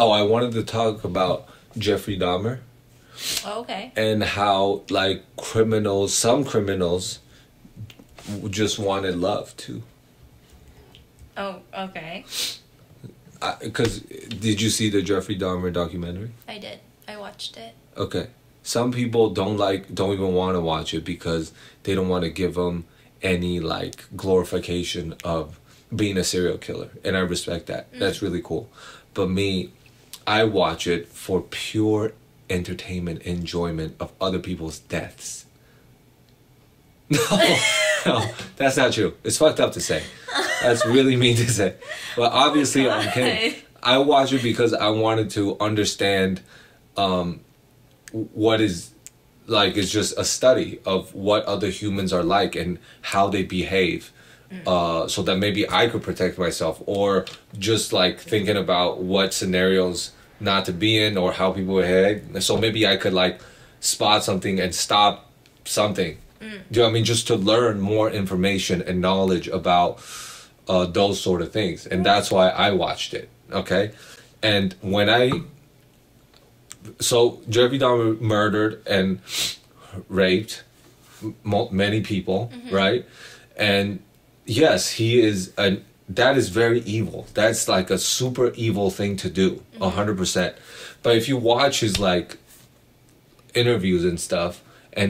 Oh, I wanted to talk about Jeffrey Dahmer. Oh, okay. And how, like, some criminals just wanted love too. Oh, okay. Because did you see the Jeffrey Dahmer documentary? I did. I watched it. Okay. Some people don't even want to watch it because they don't want to give them any, like, glorification of being a serial killer. And I respect that. That's really cool. But me, I watch it for pure entertainment, enjoyment of other people's deaths. No, that's not true. It's fucked up to say. That's really mean to say. But obviously, I'm kidding. I watch it because I wanted to understand what is, like, it's just a study of what other humans are like and how they behave. So that maybe I could protect myself, or just, like, thinking about what scenarios not to be in or how people behave. So maybe I could, like, spot something and stop something. Do you know what I mean? Just to learn more information and knowledge about those sort of things. And that's why I watched it. Okay? And so Jeffrey Dahmer murdered and raped many people, right? And yes, that is very evil. That's like a super evil thing to do, 100%. But if you watch his, like, interviews and stuff,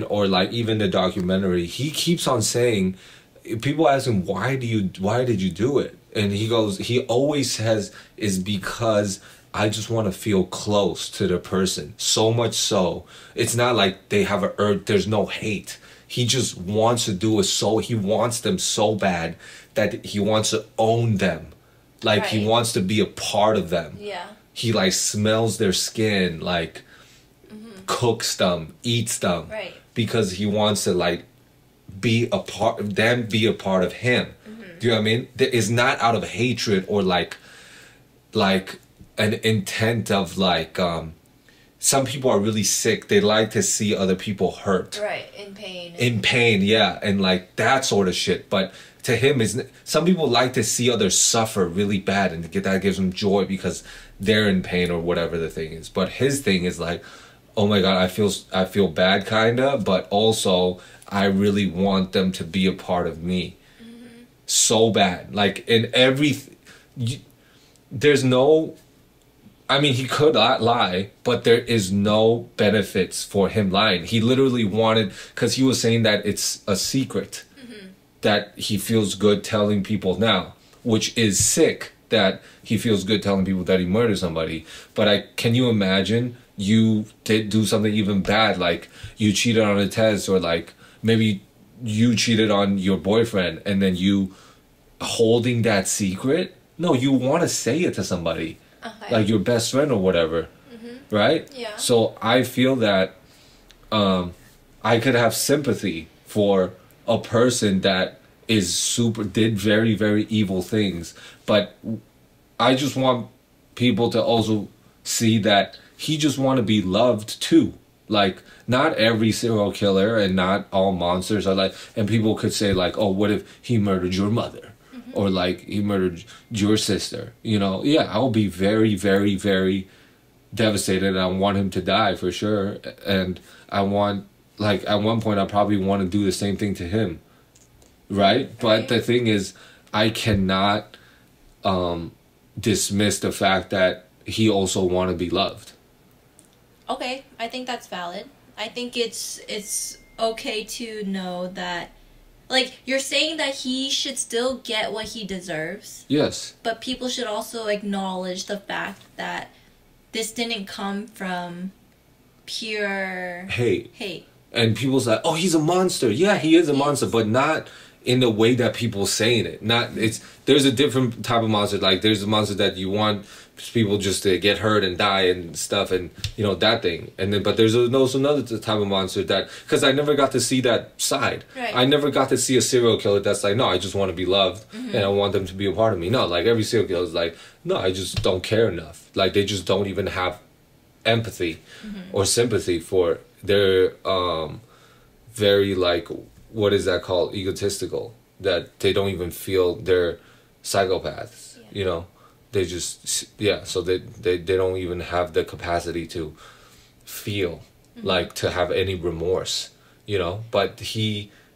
or like even the documentary, he keeps on saying, people ask him, why did you do it? And he goes, he always says, is because I just want to feel close to the person. So much so, it's not like they have there's no hate. He just wants to do it, he wants them so bad that he wants to own them. Like, he wants to be a part of them. Yeah. He, like, smells their skin, like, cooks them, eats them. Right. Because he wants to, like, be a part of them, be a part of him. Do you know what I mean? It's not out of hatred or, like an intent of, like, some people are really sick. They like to see other people hurt. Right, in pain. In pain, yeah. And, like, that sort of shit. But to him, some people like to see others suffer really bad, and that gives them joy because they're in pain or whatever the thing is. But his thing is like, oh my God, I feel bad, kinda, but also I really want them to be a part of me. So bad. Like, in there's no, I mean, he could not lie, but there is no benefits for him lying. He literally wanted, because he was saying that it's a secret that he feels good telling people now, which is sick that he feels good telling people that he murdered somebody. But can you imagine you did do something even bad, like you cheated on a test, or like maybe you cheated on your boyfriend, and then you holding that secret? No, you want to say it to somebody, like your best friend or whatever, right? Yeah. So I feel that I could have sympathy for a person that did very, very evil things, but I just want people to also see that he just want to be loved too. Like, not every serial killer and not all monsters are like, and people could say, like, oh, what if he murdered your mother? Or like he murdered your sister? You know, yeah, I'll be very, very, very devastated, and I want him to die for sure. And I want, like, at one point I probably want to do the same thing to him, right? But the thing is, I cannot dismiss the fact that he also want to be loved. Okay, I think that's valid. I think it's okay to know that, like, you're saying that he should still get what he deserves. Yes. But people should also acknowledge the fact that this didn't come from pure hate. And people's like, oh, he's a monster. Yeah, he is a monster, but not in the way that people saying it. There's a different type of monster. Like, there's a monster that you want people just to get hurt and die and stuff, and you know, that thing. And then, but there's also another type of monster that, because I never got to see that side. Right. I never got to see a serial killer that's like, no, I just want to be loved and I want them to be a part of me. No, like, every serial killer is like, no, I just don't care enough. Like, they just don't even have empathy or sympathy for their very, like, what is that called, egotistical, that they don't even feel they're psychopaths, you know. They just, yeah, so they don't even have the capacity to feel, like to have any remorse, you know? But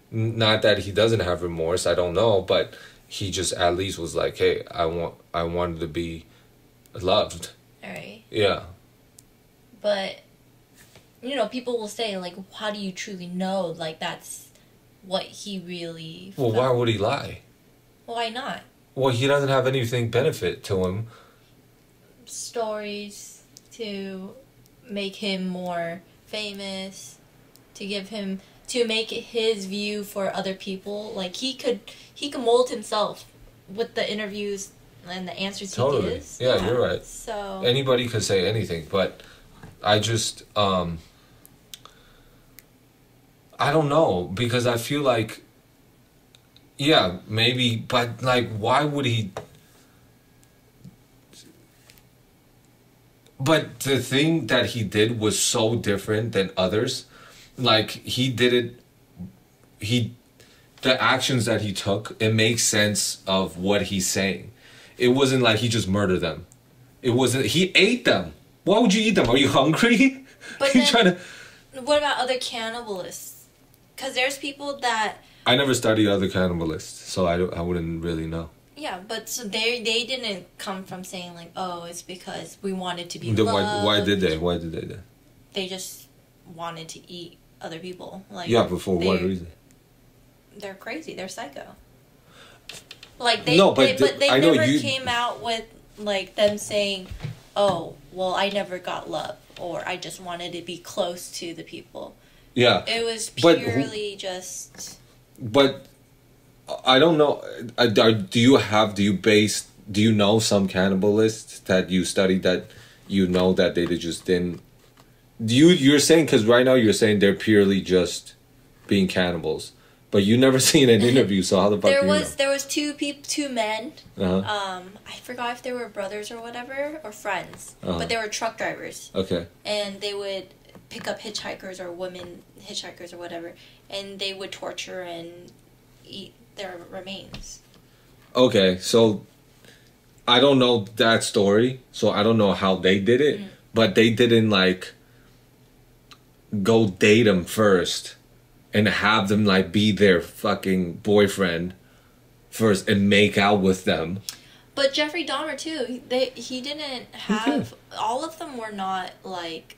not that he doesn't have remorse, I don't know, but he just at least was like, hey, I wanted to be loved. Alright. Yeah. But, you know, people will say, like, how do you truly know, like, that's what he really Well, felt? why would he lie? Why not? Well, he doesn't have anything benefit to him. Stories to make him more famous, to make his view for other people. Like, he could mold himself with the interviews and the answers Totally. he gives. Yeah, you're right. So Anybody could say anything, but I just I don't know, because I feel like, yeah, maybe, but like, why would he? But the thing that he did was so different than others. Like, the actions that he took, it makes sense of what he's saying. It wasn't like he just murdered them. It wasn't, he ate them. Why would you eat them? Are you hungry? But you then, trying to... what about other cannibalists? Because there's people that... I never studied other cannibalists, so I wouldn't really know. Yeah, but so they didn't come from saying, like, oh, it's because we wanted to be Then loved. why did they? Why did they do? They just wanted to eat other people. Like, Yeah, but for what reason? They're crazy. They're psycho. Like, they I know never you... came out with, like, them saying, oh, well, I never got love, or I just wanted to be close to the people. Yeah. It was purely just... But I don't know. Do you know some cannibalists that you studied that you know that they just didn't... You're saying, because right now you're saying they're purely just being cannibals. But you never seen an interview, so how the fuck do you know? There was two men. Uh-huh. I forgot if they were brothers or whatever, or friends. Uh-huh. But they were truck drivers. Okay. And they would pick up hitchhikers or women hitchhikers or whatever, and they would torture and eat their remains. Okay, so I don't know that story, so I don't know how they did it, but they didn't, like, go date them first and have them, like, be their fucking boyfriend first and make out with them. But Jeffrey Dahmer too, he didn't have... All of them were not, like,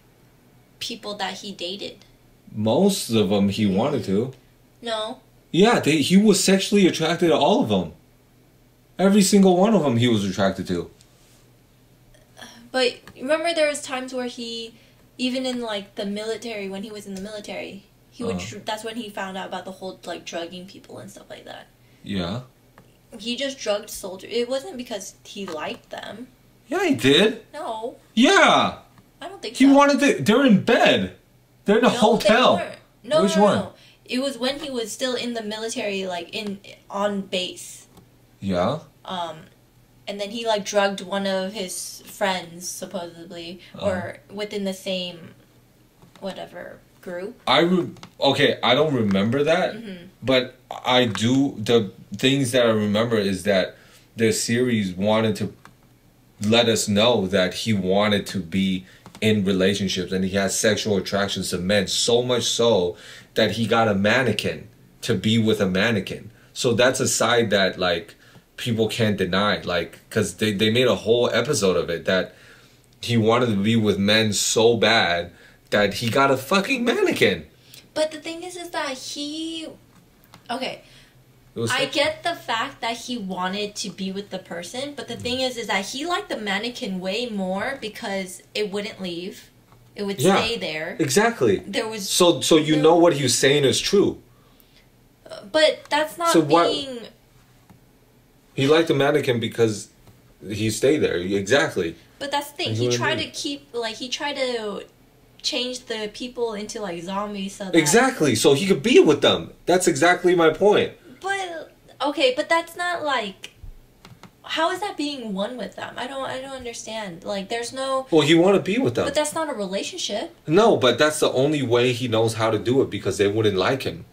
people that he dated. Most of them he wanted to. No. Yeah, he was sexually attracted to all of them. Every single one of them he was attracted to. But remember, there was times where he, even in, like, the military, when he was in the military, he would. That's when he found out about the whole, like, drugging people and stuff like that. Yeah. He just drugged soldiers. It wasn't because he liked them. Yeah, he did. No. Yeah. I don't think He so. wanted to... They're in bed. They're in a hotel. No, Which no. one? It was when he was still in the military, like, on base. Yeah. And then he, like, drugged one of his friends, supposedly, or within the same, whatever, group. Okay, I don't remember that, but I do. The things that I remember is that the series wanted to let us know that he wanted to be in relationships and he has sexual attractions to men, so much so that he got a mannequin to be with a mannequin. So that's a side that, like, people can't deny, like, because they made a whole episode of it, that he wanted to be with men so bad that he got a fucking mannequin. But the thing is that he... Okay, I get the fact that he wanted to be with the person, but the thing is that he liked the mannequin way more because it wouldn't leave. It would stay there. Exactly. There was... So you know what he's saying is true. But that's not being... He liked the mannequin because he stayed there. Exactly. But that's the thing. He tried to keep... Like, he tried to change the people into, like, zombies so that... Exactly. So he could be with them. That's exactly my point. But... Okay, but that's not, like... How is that being one with them? I don't understand. Like, there's no... Well, he want to be with them. But that's not a relationship. No, but that's the only way he knows how to do it because they wouldn't like him.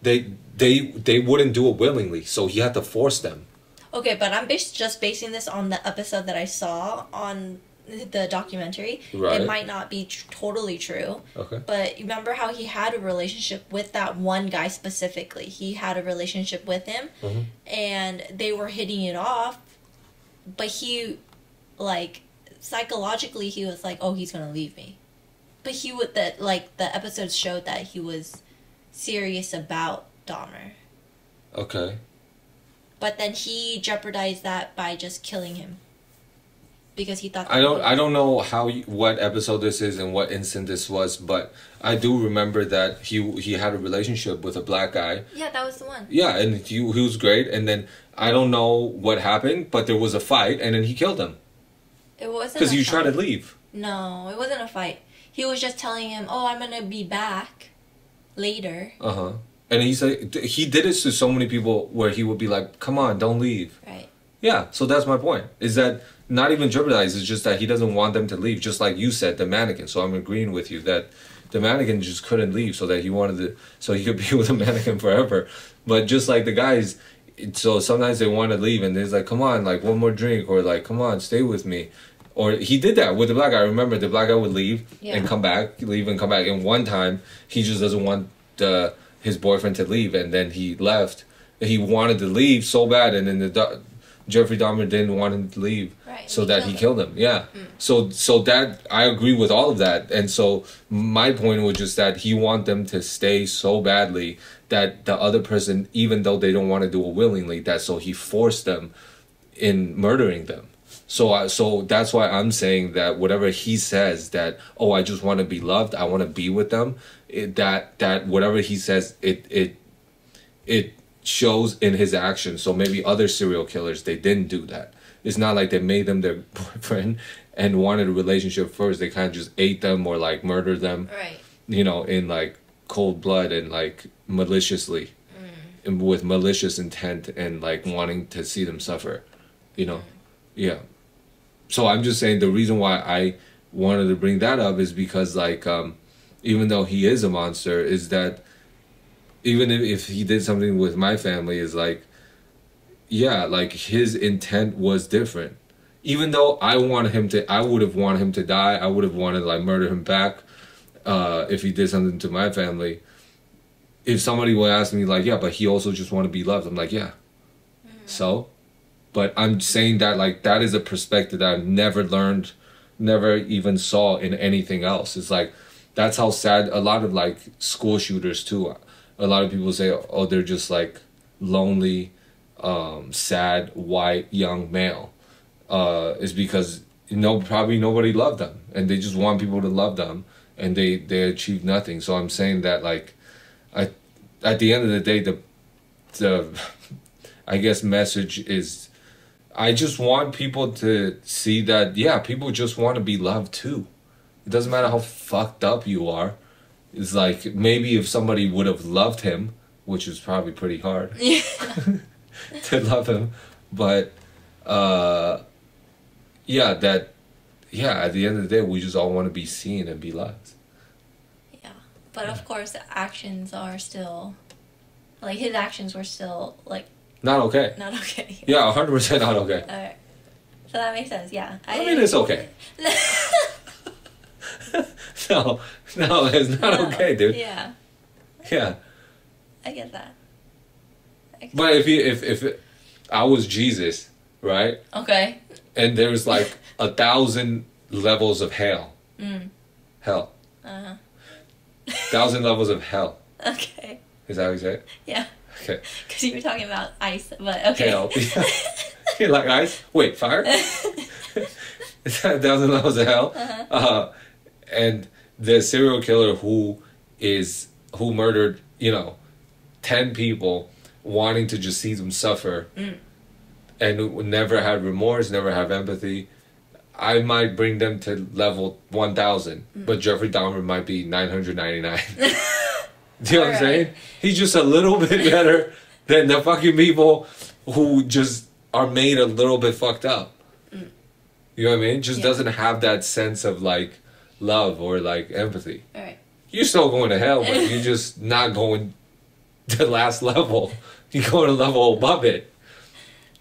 They wouldn't do it willingly, so he had to force them. Okay, but I'm just basing this on the episode that I saw on the documentary. Right. It might not be totally true. Okay. But remember how he had a relationship with that one guy specifically? He had a relationship with him, and they were hitting it off. But he, like, psychologically, he was like, "Oh, he's gonna leave me." But he would the episodes showed that he was serious about Dahmer. Okay. But then he jeopardized that by just killing him. Because he thought... I don't know what episode this is and what instant this was, but I do remember that he had a relationship with a black guy. Yeah, that was the one. Yeah, and he was great, and then I don't know what happened, but there was a fight, and then he killed him. It wasn't because you tried to leave. No, it wasn't a fight. He was just telling him, "Oh, I'm gonna be back later." And he said he did it to so many people where he would be like, "Come on, don't leave." Right. Yeah, so that's my point. Is that not even jeopardize? It's just that he doesn't want them to leave. Just like you said, the mannequin. So I'm agreeing with you that the mannequin just couldn't leave, so that he wanted to, so he could be with the mannequin forever. But just like the guys, so sometimes they want to leave, and they're like, "Come on, like one more drink," or like, "Come on, stay with me." Or he did that with the black guy. I remember the black guy would leave and come back, leave and come back. And one time, he just doesn't want his boyfriend to leave, and then he left. He wanted to leave so bad, and then Jeffrey Dahmer didn't want him to leave, so that he killed him. Yeah. So that I agree with all of that, and so my point was just that he wanted them to stay so badly that the other person, even though they don't want to do it willingly, that so he forced them in murdering them. So that's why I'm saying that whatever he says, that, "Oh, I just want to be loved, I want to be with them," that whatever he says, it shows in his actions. So maybe other serial killers, they didn't do that. It's not like they made them their boyfriend and wanted a relationship first. They kind of just ate them or like murdered them, right? You know, in like cold blood and like maliciously, and with malicious intent and like wanting to see them suffer, you know. Yeah. So I'm just saying the reason why I wanted to bring that up is because, like, even though he is a monster, is that even if he did something with my family, is like, yeah, like his intent was different. Even though I would have wanted him to die. I would have wanted to like murder him back if he did something to my family. If somebody would ask me like, yeah, but he also just want to be loved, I'm like, yeah. So. But I'm saying that, like, that is a perspective that I've never learned, never even saw in anything else. It's like, that's how sad a lot of, like, school shooters, too. A lot of people say, oh, they're just, like, lonely, sad, white, young male. Is because, probably nobody loved them. And they just want people to love them. And they achieve nothing. So I'm saying that, like, at the end of the day, the I guess, message is... I just want people to see that, yeah, people just want to be loved too. It doesn't matter how fucked up you are. It's like, maybe if somebody would have loved him, which is probably pretty hard to love him, but at the end of the day, we just all want to be seen and be loved. Yeah, but of course, the actions are still, like, his actions were still, like, not okay. Not okay. Yeah, 100% not okay. Alright. So that makes sense, yeah. I mean, it's okay. No, it's not okay, dude. Yeah. Yeah. I get that. But if I was Jesus, right? Okay. And there's like 1,000 levels of hell. Hell. 1,000 levels of hell. Okay. Is that what you say? Yeah. Okay. Because you were talking about ice, but okay. Hell. You like ice? Wait, fire? Is that 1,000 levels of hell? And the serial killer who murdered, 10 people, wanting to just see them suffer, and never had remorse, never have empathy, I might bring them to level 1,000, but Jeffrey Dahmer might be 999. Do you know what I'm saying? He's just a little bit better than the fucking people who just are made a little bit fucked up. You know what I mean? Just doesn't have that sense of, like, love or, like, empathy. Alright. You're still going to hell, but you're just not going to the last level. You go to level above it.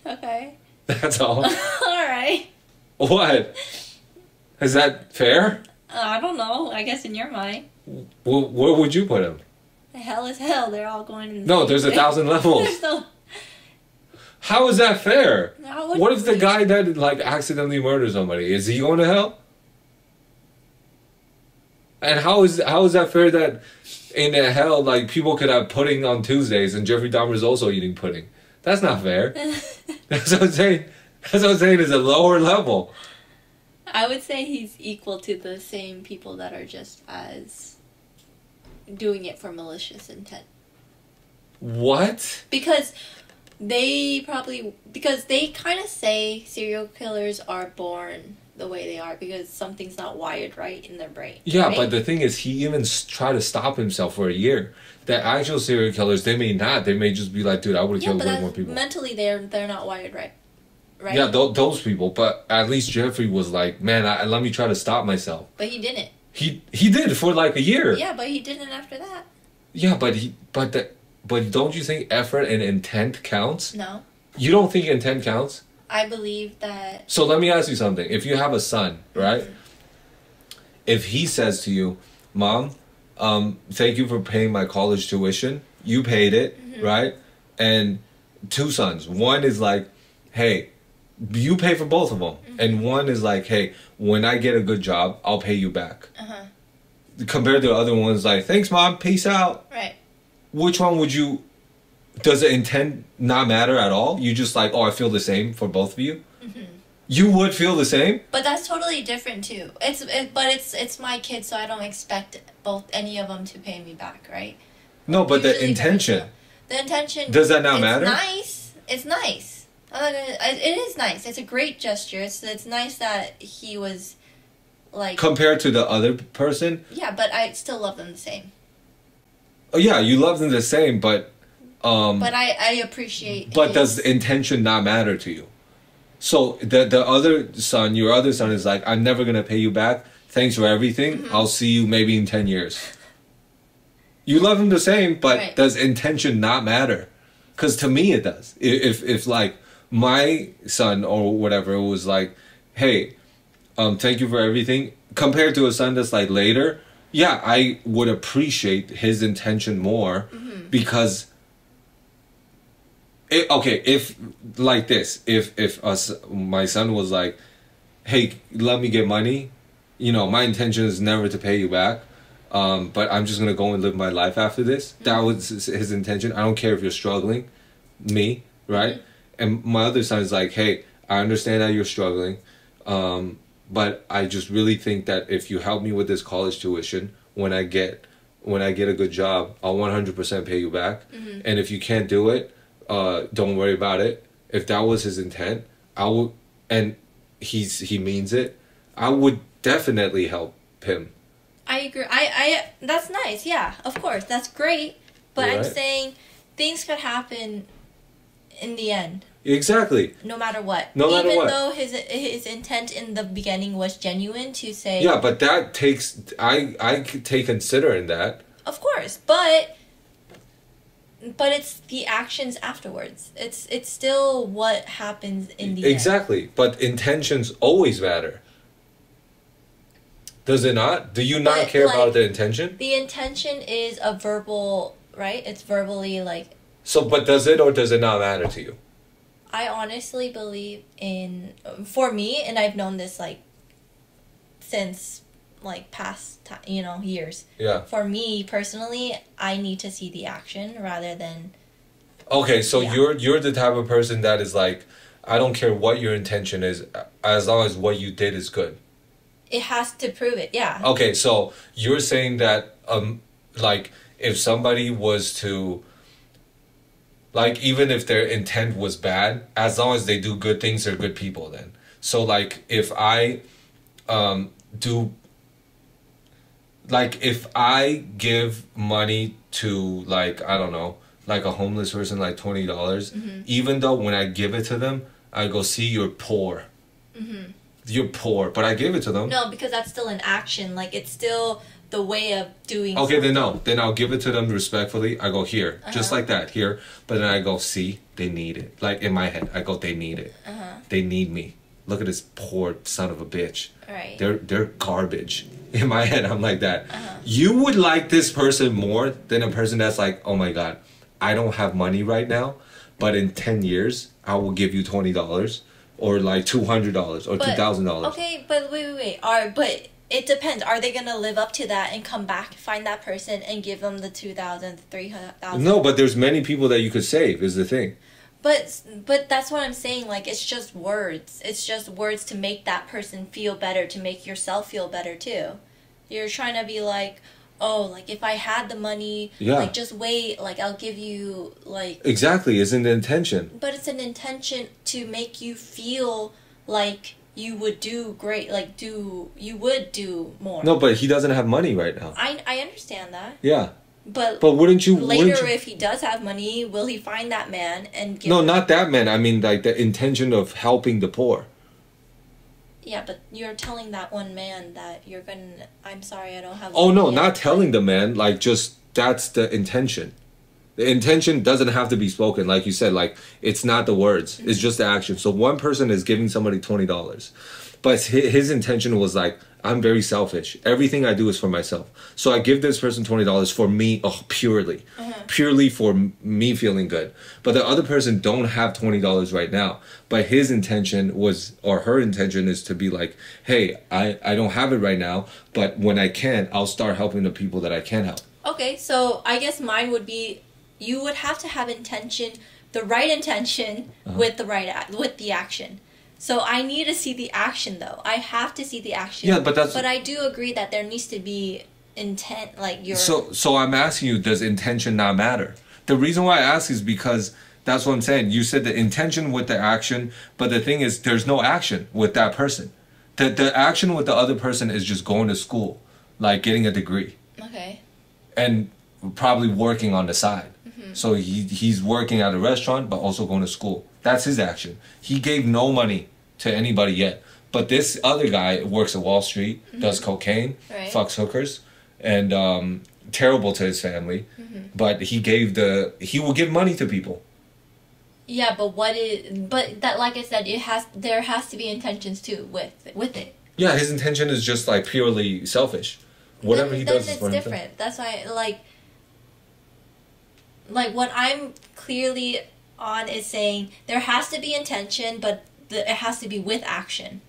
Okay. That's all. Alright. What? Is that fair? I don't know. I guess in your mind. Well, where would you put him? Hell is hell. They're all going in the No, there's 1,000 levels. How is that fair? What if the guy that like accidentally murders somebody, is he going to hell? And how is that fair that in hell like people could have pudding on Tuesdays and Jeffrey Dahmer is also eating pudding? That's not fair. That's what I'm saying. That's what I'm saying is a lower level. I would say he's equal to the same people that are just as doing it for malicious intent. What? Because they kind of say serial killers are born the way they are because something's not wired right in their brain. Yeah, right? but the thing is, he even tried to stop himself for a year. The actual serial killers, they may not. They may just be like, dude, I would have killed way more people. Mentally, they're not wired right. Right? Yeah, those people. But at least Jeffrey was like, man, let me try to stop myself. But he didn't. He did for like a year. Yeah, but he didn't after that. Yeah, but don't you think effort and intent counts? No. You don't think intent counts? I believe that... So let me ask you something. If you have a son, right? Mm-hmm. If he says to you, Mom, thank you for paying my college tuition. You paid it, mm-hmm. right? And 2 sons. One is like, hey, you pay for both of them. Mm-hmm. And one is like, hey, when I get a good job, I'll pay you back. Uh-huh. Compared to the other ones like, thanks, Mom, peace out. Right. Which one would you... Does the intent not matter at all? You just like, oh, I feel the same for both of you? Mm-hmm. You would feel the same? But that's totally different, too. It's my kid, so I don't expect any of them to pay me back, right? No, but the intention. The intention... Does that not matter? It's nice. It is nice. It's a great gesture. It's nice that he was, like... Compared to the other person? Yeah, but I still love them the same. Oh, yeah, you love them the same, but... but I appreciate... But does the intention not matter to you? So the other son, your other son is like, I'm never going to pay you back. Thanks for everything. Mm-hmm. I'll see you maybe in 10 years. You love him the same, but right. Does intention not matter? Because to me it does. If like my son or whatever was like, hey, thank you for everything. Compared to a son that's like later, yeah, I would appreciate his intention more mm-hmm. because... if like this, if my son was like, hey, let me get money, you know, my intention is never to pay you back, but I'm just gonna go and live my life after this. Mm-hmm. That was his intention. I don't care if you're struggling, me, right? Mm-hmm. And my other son is like, hey, I understand that you're struggling, but I just really think that if you help me with this college tuition, when I get a good job, I'll 100% pay you back. Mm-hmm. And if you can't do it, don't worry about it. If that was his intent, I would, and he means it, I would definitely help him. I agree. I that's nice. Yeah, of course, that's great. But right. I'm saying things could happen in the end. Exactly. No matter what. Even though his intent in the beginning was genuine to say. Yeah, but that takes I could take considering that. Of course, but it's the actions afterwards. It's still what happens in the end. Exactly. But intentions always matter. Does it not? Do you not care about the intention? The intention is a verbal, right? It's verbally like... So, but does it or does it not matter to you? I honestly believe in... For me, and I've known this like since... like past years. Yeah. For me personally, I need to see the action rather than. Okay, so yeah. you're the type of person that is like, I don't care what your intention is, as long as what you did is good. It has to prove it, yeah. Okay, so you're saying that like if somebody was to, like even if their intent was bad, as long as they do good things, they're good people then. So like if I do. Like, if I give money to, like, I don't know, like a homeless person, like $20, mm-hmm. even though when I give it to them, I go, see, you're poor. Mm-hmm. you're poor, but I gave it to them. No, because that's still an action. Like, it's still the way of doing okay, something. Then no. Then I'll give it to them respectfully. I go, here. Just like that, here. But then I go, see, they need it. Like, in my head, I go, they need it. They need me. Look at this poor son of a bitch. Right. They're garbage. In my head, I'm like that. You would like this person more than a person that's like, oh my God, I don't have money right now, but in 10 years, I will give you $20 or like $200 or $2,000. Okay, but wait. But it depends. Are they gonna live up to that and come back, find that person, and give them the $2,000, $300,000? No, but there's many people that you could save. Is the thing. But that's what I'm saying. Like, it's just words. It's just words to make that person feel better, to make yourself feel better too. You're trying to be like, oh, like, if I had the money, like, just wait, like, I'll give you, like... Exactly, it's an intention. But it's an intention to make you feel like you would do great, like, you would do more. No, but he doesn't have money right now. I understand that. Yeah. But wouldn't you... Later, if he does have money, will he find that man and give... No, not that man. I mean, like, the intention of helping the poor. Yeah, but you're telling that one man that you're gonna... I'm sorry, I don't have... Oh, no, not telling the man. Like, just, that's the intention. The intention doesn't have to be spoken. Like you said, like, it's not the words. It's just the action. So one person is giving somebody $20. But his intention was like, I'm very selfish. Everything I do is for myself. So I give this person $20 for me, purely. Purely for me feeling good. But the other person don't have $20 right now. But his intention was, or her intention is to be like, hey, I don't have it right now, but when I can, I'll start helping the people that I can help. Okay, so I guess mine would be, you would have to have intention, the right intention with the action. So I need to see the action, though. I have to see the action. Yeah, but I do agree that there needs to be intent, like your... So I'm asking you, does intention not matter? The reason why I ask is because that's what I'm saying. You said the intention with the action, but the thing is, there's no action with that person. The action with the other person is just going to school, like getting a degree. Okay. And probably working on the side. So he's working at a restaurant, but also going to school. That's his action. He gave no money to anybody yet. But this other guy works at Wall Street, does cocaine, fucks hookers, and terrible to his family. But he will give money to people. Yeah, but that, like I said, there has to be intentions too with it. Yeah, his intention is just like purely selfish. Whatever he does is for himself. It's different. That's why, like what I'm clearly on is saying there has to be intention, but it has to be with action.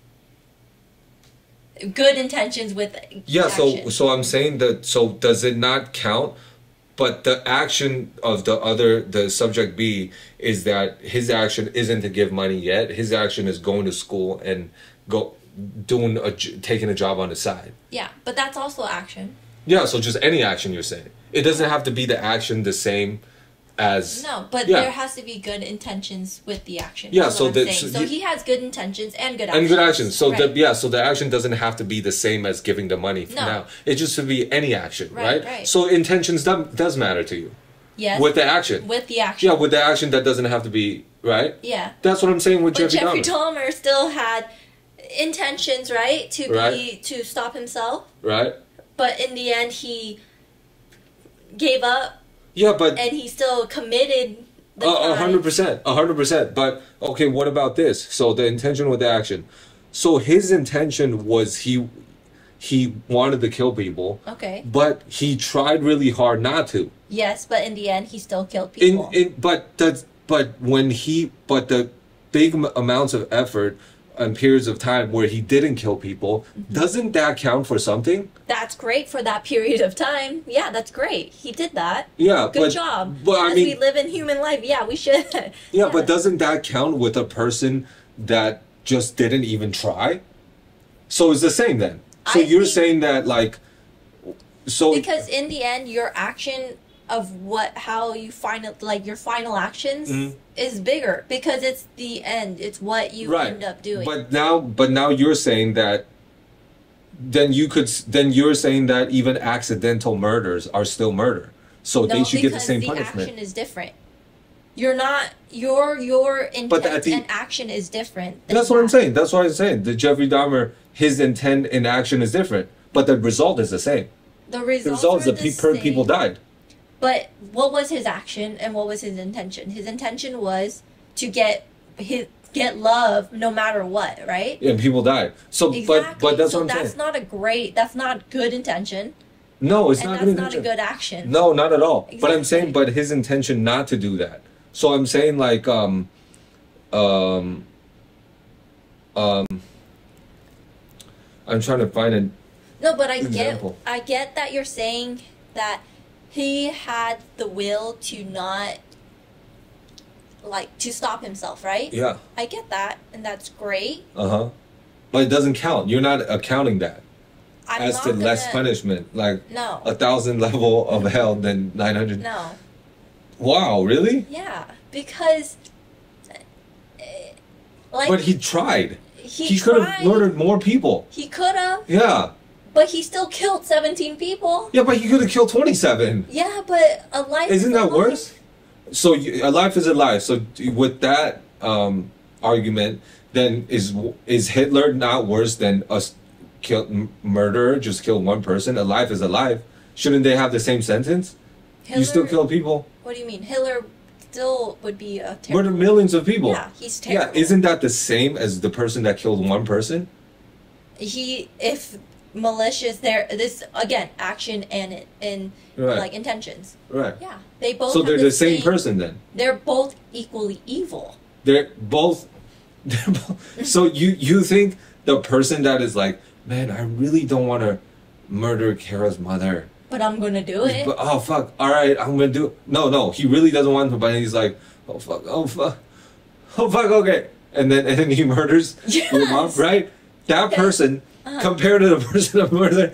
Good intentions with action. So I'm saying that, so does it not count? But the action of the subject B is that his action isn't to give money yet. His action is going to school and taking a job on the side. Yeah, but that's also action. Yeah, so just any action you're saying. It doesn't have to be the action the same as... No, but there has to be good intentions with the action. Yeah, so he has good intentions and good actions. And good actions. So the action doesn't have to be the same as giving the money for now. It just should be any action, right? So intentions does matter to you. Yes. With the action. With the action. Yeah, with the action that doesn't have to be, right? Yeah. That's what I'm saying with Jeffrey Dahmer. But Jeffrey Dahmer still had intentions, right? To stop himself. Right. But in the end, he gave up. Yeah, but... And he still committed the crime. 100%. But, okay, what about this? So, the intention with the action. So, his intention was he wanted to kill people. Okay. But he tried really hard not to. Yes, but in the end, he still killed people. But the big amounts of effort and periods of time where he didn't kill people, doesn't that count for something? That's great for that period of time. Yeah, that's great. He did that. Yeah, good job. But we live in human life, we should. Yeah, but doesn't that count with a person that just didn't even try? So it's the same then. So you're saying that because in the end, your action of how you find it, like your final actions is bigger because it's the end. It's what you end up doing. But now you're saying that then you're saying that even accidental murders are still murder. So they should get the same punishment. The action is different. You're not your intent and action is different. That's what I'm saying. That's what I'm saying. The Jeffrey Dahmer, his intent and action is different, but the result is the same. The result is that people died. But what was his action and what was his intention? His intention was to get love no matter what, right? And people died. So, exactly. but that's what I'm saying. That's not good intention. No, it's not good intention. That's not a good action. No, not at all. Exactly. But I'm saying, but his intention not to do that. So I'm saying like, I'm trying to find an No, but example. I get that you're saying that he had the will to not, like, to stop himself, right? Yeah. I get that, and that's great. Uh-huh. But it doesn't count. You're not accounting that. As to less punishment. Like, no. 1,000 level of hell than 900. No. Wow, really? Yeah, because, like... But he tried. He could have murdered more people. He could have. Yeah. But he still killed 17 people. Yeah, but he could have killed 27. Yeah, but a life isn't that worse? So a life is a life. So with that argument, then is Hitler not worse than us murderer just killed one person? A life is a life. Shouldn't they have the same sentence? Hitler, you still kill people. What do you mean? Hitler still would be a terrible... Murdered millions of people. Yeah, he's terrible. Yeah, isn't that the same as the person that killed one person? If malicious, this again, action and right. like intentions. Right. Yeah, they both. So they're the same person then. They're both equally evil. They're both. So you think the person that is like, man, I really don't want to murder Kara's mother, but I'm gonna do it. But oh fuck, all right, I'm gonna do it. No, he really doesn't want to, but he's like, oh fuck, okay, and then he murders your mom, right? That person. Compared to the person that murdered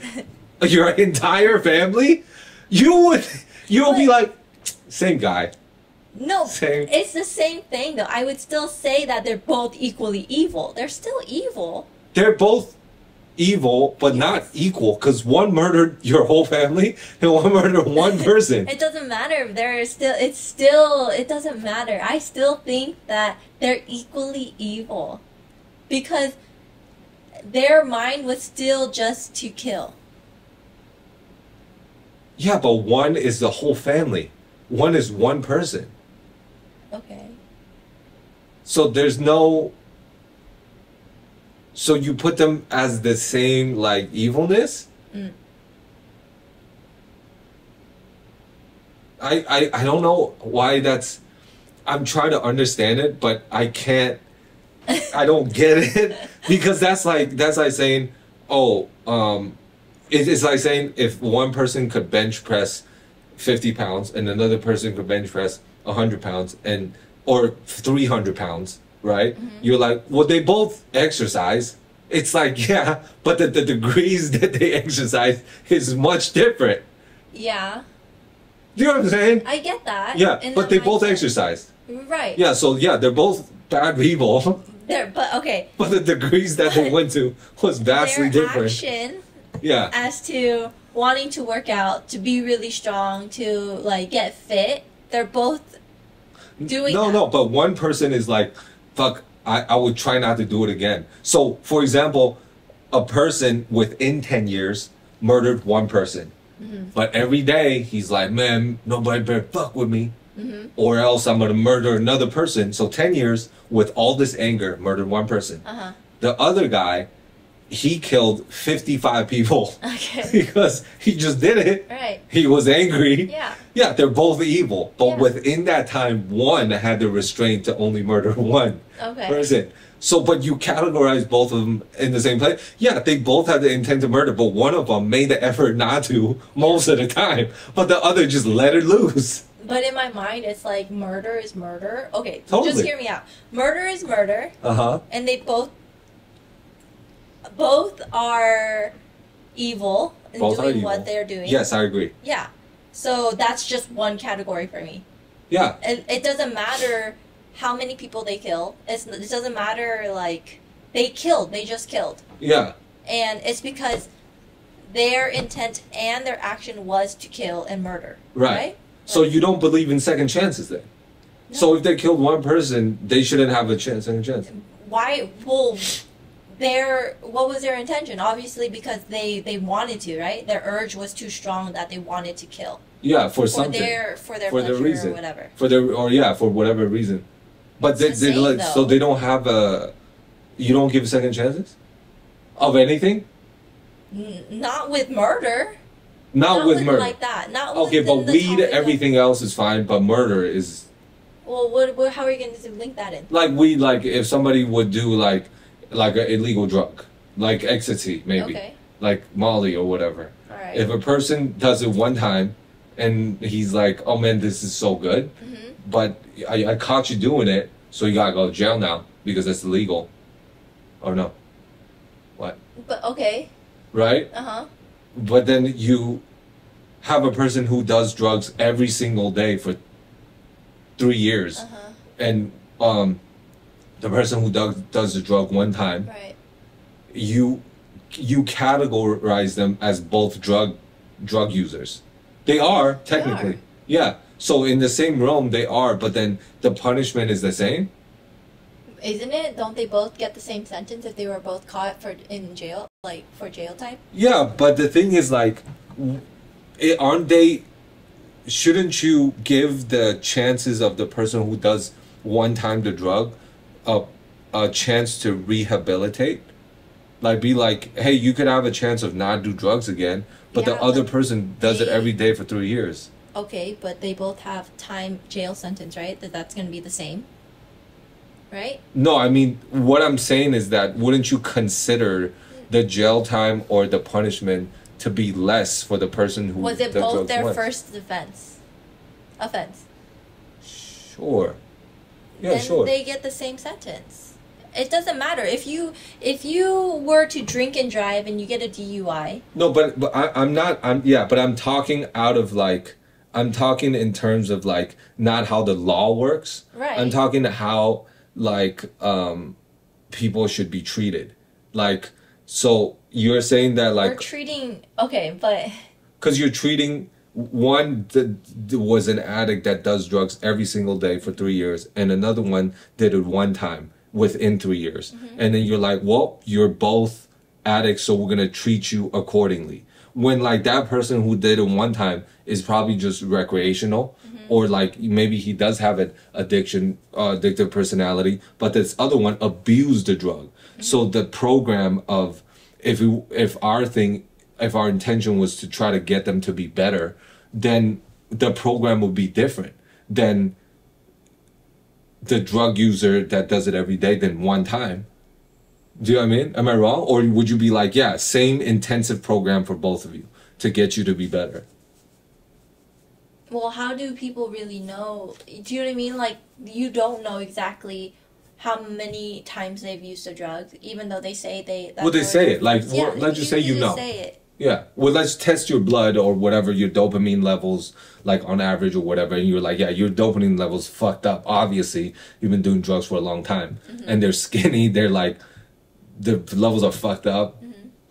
your entire family, you'll be like, same guy. No, it's the same thing though. I would still say that they're both equally evil. They're still evil. They're both evil, but not equal, because one murdered your whole family and one murdered one person. It doesn't matter if it doesn't matter. I still think that they're equally evil, because their mind was still just to kill. Yeah, but one is the whole family. One is one person. Okay. So there's no... So you put them as the same, like, evilness? Mm. I don't know why that's... I'm trying to understand it, but I can't... I don't get it, because that's like saying, it's like saying if one person could bench press 50 pounds and another person could bench press 100 pounds or 300 pounds, right? Mm-hmm. You're like, well, they both exercise. It's like, yeah, but the degrees that they exercise is much different. Yeah. Do you know what I'm saying? I get that. Yeah, but they both exercise. Right. Yeah, so yeah, they're both bad people. But the degrees that they went to was vastly different. Action, yeah, as to wanting to work out, to be really strong, to like get fit, they're both doing that. No, but one person is like, fuck, I would try not to do it again. So, for example, a person within 10 years murdered one person. Mm-hmm. But every day he's like, man, nobody better fuck with me. Mm-hmm. Or else I'm going to murder another person. So 10 years with all this anger, murdered one person. Uh-huh. The other guy, he killed 55 people. Okay. Because he just did it. Right. He was angry. Yeah. Yeah, they're both evil. But within that time, one had the restraint to only murder one person. So, but you categorize both of them in the same place. Yeah, they both had the intent to murder, but one of them made the effort not to most of the time. But the other just let it loose. But in my mind, it's like murder is murder. Okay, totally. Just hear me out. Murder is murder. Uh-huh. And they both are evil in doing what they're doing. Yes, I agree. Yeah. So that's just one category for me. Yeah. It doesn't matter how many people they kill. It doesn't matter, like, they just killed. Yeah. And it's because their intent and their action was to kill and murder. Right? So you don't believe in second chances then? No. So if they killed one person, they shouldn't have a second chance. Why? Well, what was their intention? Obviously, because they wanted to, right? Their urge was too strong that they wanted to kill. Yeah, for something. For their reason or whatever. For whatever reason. But so they don't have you don't give second chances of anything. Not with murder. Not with murder like that. Not okay, but weed, everything else is fine, but murder is. Well, how are you going to link that in? Like weed, like if somebody would do like an illegal drug, like ecstasy, maybe, like Molly or whatever. All right. If a person does it one time, and he's like, "Oh man, this is so good," but I caught you doing it, so you gotta go to jail now because it's illegal. Or no? What? But okay. Right? But then you have a person who does drugs every single day for 3 years, and the person who does the drug one time, right? You categorize them as both drug users. They are technically, yeah. So in the same realm they are, but then the punishment is the same. Isn't it? Don't they both get the same sentence if they were both caught in jail, like for jail time? Yeah, but the thing is, like, aren't they? Shouldn't you give the chances of the person who does one time the drug a chance to rehabilitate? Like, be like, hey, you could have a chance of not do drugs again, but the other person does it every day for 3 years. Okay, but they both have jail sentence, right? That's going to be the same. Right? No, I mean, what I'm saying is that wouldn't you consider the jail time or the punishment to be less for the person who was it both their first offense? Sure. Yeah, then sure. They get the same sentence. It doesn't matter if you were to drink and drive and you get a DUI. No, but I'm talking out of like. I'm talking in terms of like not how the law works. Right. I'm talking how like people should be treated. Like, so you're saying that like we're treating but because you're treating one that was an addict that does drugs every single day for 3 years, and another one did it one time within 3 years, and then you're like, well, you're both addicts, so we're gonna treat you accordingly. When like that person who did it one time is probably just recreational, or like maybe he does have an addictive personality, but this other one abused the drug. So the program of if our intention was to try to get them to be better, then the program would be different than the drug user that does it every day than one time. Do you know what I mean? Am I wrong? Or would you be like, yeah, same intensive program for both of you to get you to be better? Well, how do people really know? Do you know what I mean? Like, you don't know exactly how many times they've used the drugs, even though they say they... Well, they say it. Like, let's just say you know. Say it. Yeah. Well, let's test your blood or whatever, your dopamine levels, like on average or whatever. And you're like, yeah, your dopamine levels fucked up. Obviously, you've been doing drugs for a long time. And they're skinny. They're like... the levels are fucked up. Do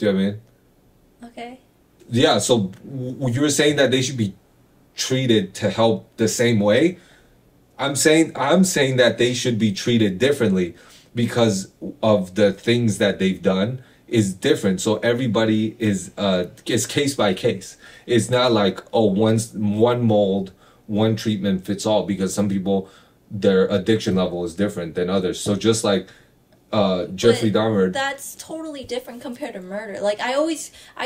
you know what I mean? Okay. Yeah, so you were saying that they should be treated to help the same way. I'm saying that they should be treated differently because of the things that they've done is different. So everybody is case by case. It's not like, oh, one mold, one treatment fits all, because some people, their addiction level is different than others. So just like Jeffrey Dahmer. That's totally different compared to murder. Like I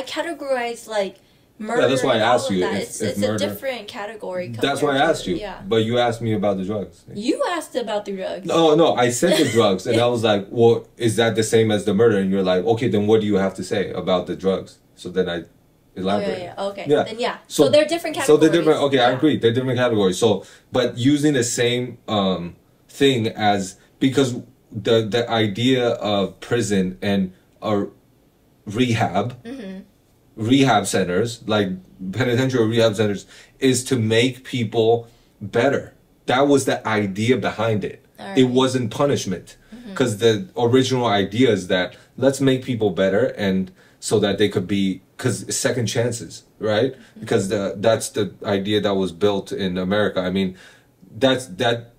categorize like murder. Yeah, that's why I asked you. It's a different category. That's why I asked you. Yeah. But you asked me about the drugs. You asked about the drugs. No, I said the drugs, and I was like, well, is that the same as the murder? And you're like, okay, then what do you have to say about the drugs? So then I elaborate. Okay. Yeah. Then yeah. So they're different categories. So they're different. Okay, yeah. I agree. They're different categories. So, but using the same thing as, because the idea of prison and rehab centers, like penitentiary rehab centers, is to make people better. That was the idea behind it. Right. It wasn't punishment, because the original idea is that let's make people better, and so that they could be, because second chances, right? Because that's the idea that was built in America. I mean, that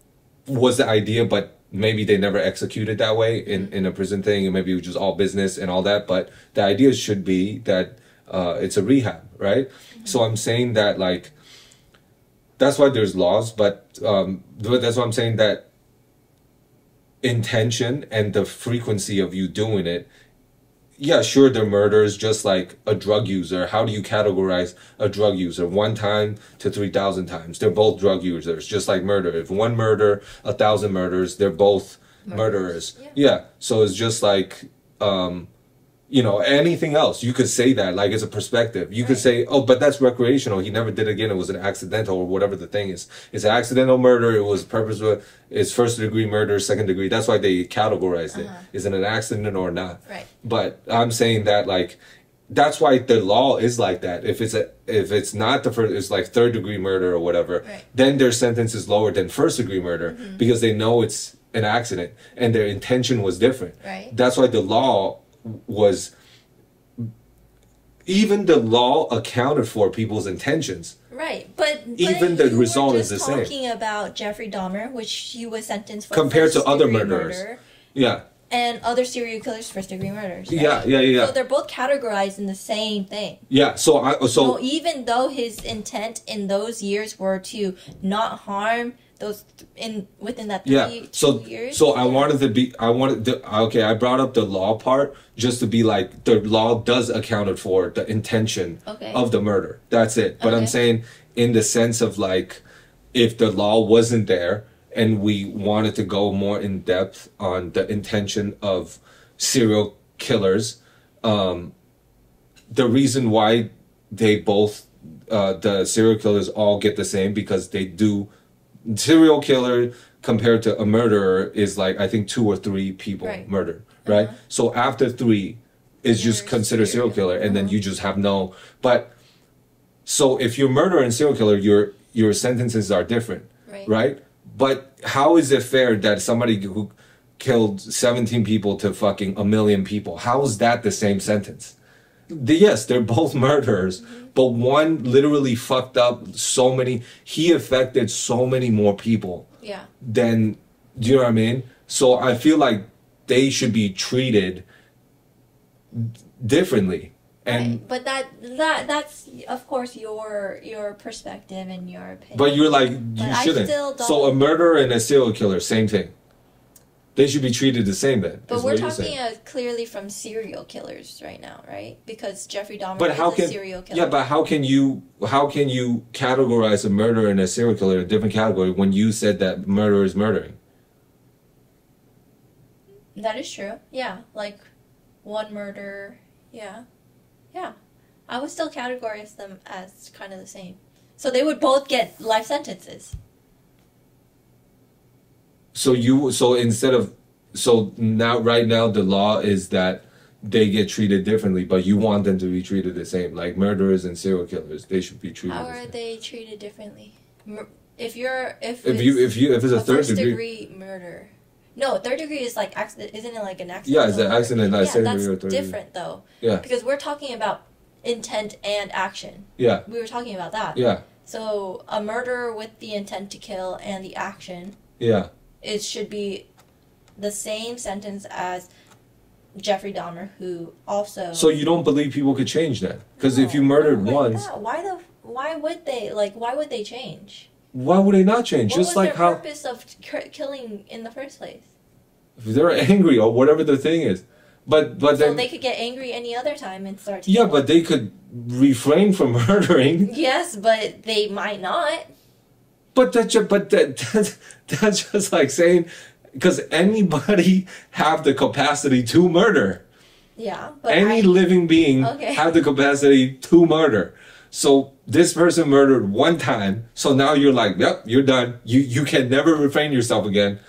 was the idea, but maybe they never executed that way in a prison thing, and maybe it was just all business and all that. But the idea should be that it's a rehab, right? So I'm saying that, like, that's why there's laws, but that's why I'm saying that intention and the frequency of you doing it, yeah, sure, they're murders, just like a drug user. How do you categorize a drug user? 1 time to 3,000 times. They're both drug users, just like murder. If one murder, 1,000 murders, they're both murderers. Yeah. So it's just like, you know, anything else. You could say that, like, it's a perspective. You could say, oh, but that's recreational. He never did it again. It was an accidental, or whatever the thing is. It's an accidental murder. It was purposeful. It's first degree murder, second degree. That's why they categorized it. Is it an accident or not? Right. But I'm saying that, like, that's why the law is like that. If it's not the first, it's like third degree murder or whatever, then their sentence is lower than first degree murder, because they know it's an accident and their intention was different. Right. That's why the law was, even the law accounted for people's intentions. Right, but even the result is the same. Talking about Jeffrey Dahmer, which he was sentenced for compared to other murderers. Yeah. And other serial killers, first degree murders. Right? Yeah. So they're both categorized in the same thing. Yeah. So even though his intent in those years were to not harm those within that 2 years. So I I brought up the law part just to be like, the law does account for the intention of the murder. That's it. But I'm saying, in the sense of, like, if the law wasn't there and we wanted to go more in depth on the intention of serial killers, the reason why they both the serial killers all get the same, because they do. Serial killer compared to a murderer is like, I think 2 or 3 people murdered, right? So after 3 is just considered serial killer, and then you just have no. But so if you're murderer and serial killer, your sentences are different, right? But how is it fair that somebody who killed 17 people to fucking 1 million people, how is that the same sentence? Yes, they're both murderers, but one literally fucked up so many. He affected so many more people. Yeah. Than, do you know what I mean? So I feel like they should be treated differently. And but that's of course your perspective and your opinion. But you're like, you shouldn't. So a murderer and a serial killer, same thing. They should be treated the same then. But we're talking clearly from serial killers right now, right? Because Jeffrey Dahmer is a serial killer. Yeah, but how can you categorize a murderer and a serial killer in a different category when you said that murderer is murdering? That is true. Yeah, like one murder. Yeah. I would still categorize them as kind of the same. So they would both get life sentences. So right now the law is that they get treated differently, but you want them to be treated the same, like murderers and serial killers. They should be treated. How are they treated differently? If it's a third degree murder. No, third degree is like accident. Isn't it like an accident? Yeah, it's an accident. Like second degree or third degree. That's different though. Yeah. Because we're talking about intent and action. Yeah. We were talking about that. Yeah. So a murder with the intent to kill and the action. Yeah. It should be the same sentence as Jeffrey Dahmer, who also. So you don't believe people could change that? Because if you murdered once, why would they? Like, why would they change? Why would they not change? What just was like their purpose of killing in the first place? If they're angry or whatever the thing is, but so then they could get angry any other time and start. To but they could refrain from murdering. Yes, but they might not. But that's just like saying, because anybody have the capacity to murder. Yeah. But any living being have the capacity to murder. So this person murdered one time. So now you're like, yep, you're done. You can never refrain yourself again.